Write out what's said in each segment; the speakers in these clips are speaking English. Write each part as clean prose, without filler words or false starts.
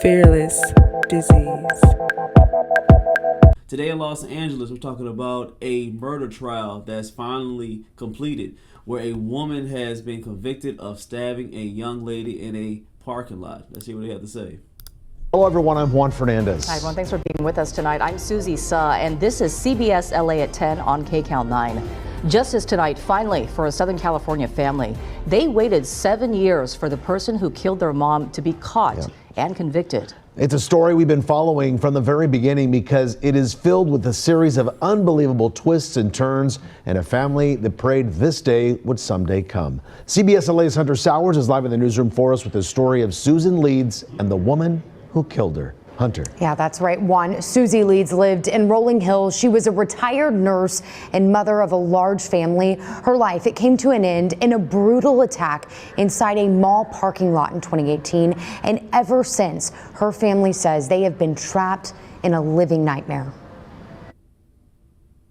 Fearless Disease. Today in Los Angeles, we're talking about a murder trial that's finally completed, where a woman has been convicted of stabbing a young lady in a parking lot. Let's see what they have to say. Hello everyone, I'm Juan Fernandez. Hi everyone, thanks for being with us tonight. I'm Susie Suh, and this is CBS LA at 10 on KCAL 9. Justice tonight, finally, for a Southern California family. They waited 7 years for the person who killed their mom to be caught and convicted. It's a story we've been following from the very beginning because it is filled with a series of unbelievable twists and turns, and a family that prayed this day would someday come. CBS LA's Hunter Sowers is live in the newsroom for us with the story of Susan Leeds and the woman who killed her. Hunter. Yeah, that's right, Juan. Susie Leeds lived in Rolling Hills. She was a retired nurse and mother of a large family. Her life, it came to an end in a brutal attack inside a mall parking lot in 2018. And ever since, her family says they have been trapped in a living nightmare.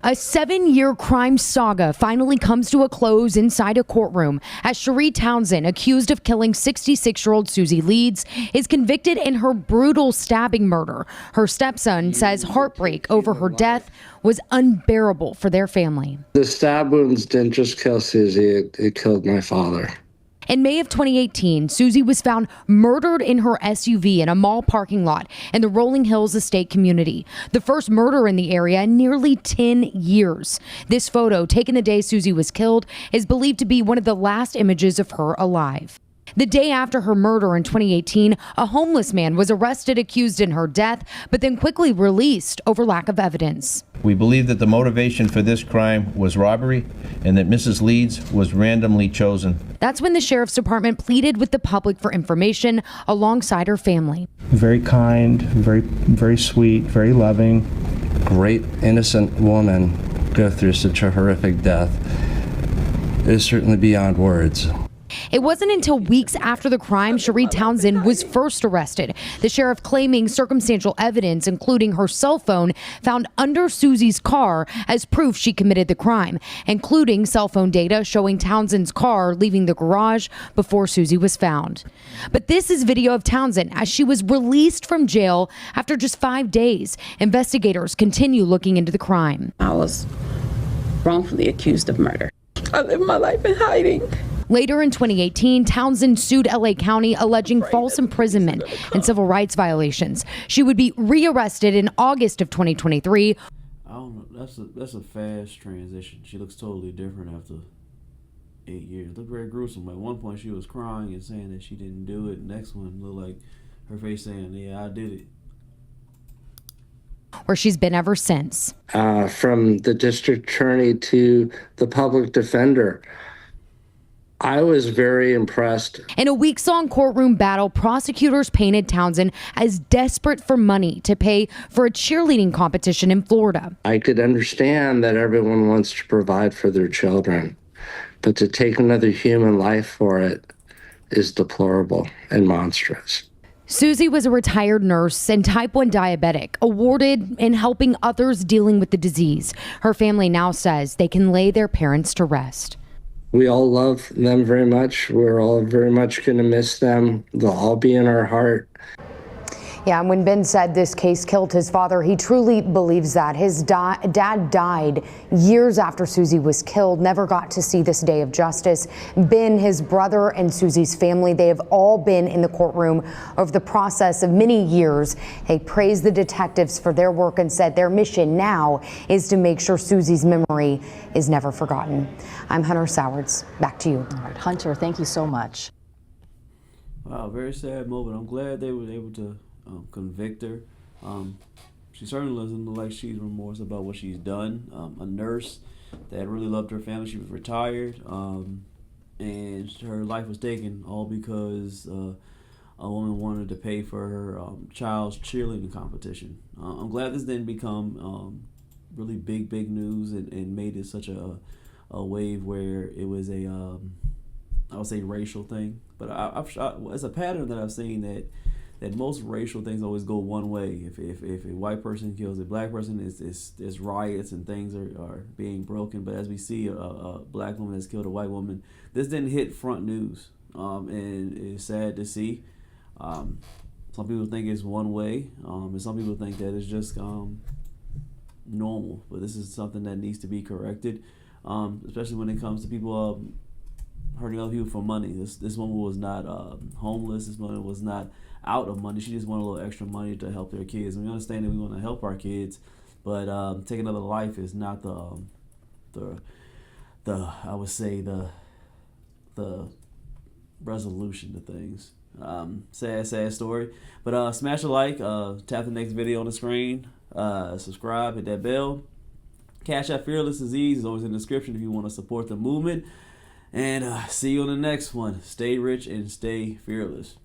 A 7-year crime saga finally comes to a close inside a courtroom as Cherie Townsend, accused of killing 66-year-old Susie Leeds, is convicted in her brutal stabbing murder. Her stepson says heartbreak over her death was unbearable for their family. The stab wounds didn't just kill Susie, it killed my father. In May of 2018, Susie was found murdered in her SUV in a mall parking lot in the Rolling Hills estate community. The first murder in the area in nearly 10 years. This photo, taken the day Susie was killed, is believed to be one of the last images of her alive. The day after her murder in 2018, a homeless man was arrested accused in her death, but then quickly released over lack of evidence. We believe that the motivation for this crime was robbery and that Mrs. Leeds was randomly chosen. That's when the sheriff's department pleaded with the public for information alongside her family. Very kind, very sweet, very loving. Great innocent woman go through such a horrific death is certainly beyond words. It wasn't until weeks after the crime Cherie Townsend was first arrested. The sheriff claiming circumstantial evidence, including her cell phone, found under Susie's car as proof she committed the crime, including cell phone data showing Townsend's car leaving the garage before Susie was found. But this is video of Townsend as she was released from jail after just 5 days. Investigators continue looking into the crime. I was wrongfully accused of murder. I lived my life in hiding. Later in 2018, Townsend sued LA County alleging false imprisonment and civil rights violations. She would be rearrested in August of 2023. I don't know. That's a fast transition. She looks totally different after 8 years. Looked very gruesome. At one point, she was crying and saying that she didn't do it. Next one looked like her face saying, "Yeah, I did it." Where she's been ever since. From the district attorney to the public defender, I was very impressed. In a weeks-long courtroom battle, prosecutors painted Townsend as desperate for money to pay for a cheerleading competition in Florida. I could understand that everyone wants to provide for their children, but to take another human life for it is deplorable and monstrous. Susie was a retired nurse and type 1 diabetic, awarded in helping others dealing with the disease. Her family now says they can lay their parents to rest. We all love them very much. We're all very much going to miss them. They'll all be in our heart. Yeah, and when Ben said this case killed his father, he truly believes that. His dad died years after Susie was killed, never got to see this day of justice. Ben, his brother, and Susie's family, they have all been in the courtroom over the process of many years. They praised the detectives for their work and said their mission now is to make sure Susie's memory is never forgotten. I'm Hunter Sowers. Back to you. All right, Hunter, thank you so much. Wow, very sad moment. I'm glad they were able to convict her. She certainly doesn't look like she's remorse about what she's done. A nurse that really loved her family. She was retired, and her life was taken all because a woman wanted to pay for her child's cheerleading competition. I'm glad this didn't become really big news and made it such a wave where it was a I would say racial thing. But it's a pattern that I've seen that most racial things always go one way. If a white person kills a black person, it's riots and things are being broken. But as we see a black woman has killed a white woman, this didn't hit front news, and it's sad to see. Some people think it's one way, and some people think that it's just normal. But this is something that needs to be corrected, especially when it comes to people hurting other people for money. This woman was not homeless. This woman was not out of money. She just wanted a little extra money to help their kids. And we understand that we want to help our kids, but taking another life is not the I would say the resolution to things. Sad story. But smash a like, tap the next video on the screen, subscribe, hit that bell. CashApp FearlessDisease is always in the description if you want to support the movement. And see you on the next one. Stay rich and stay fearless.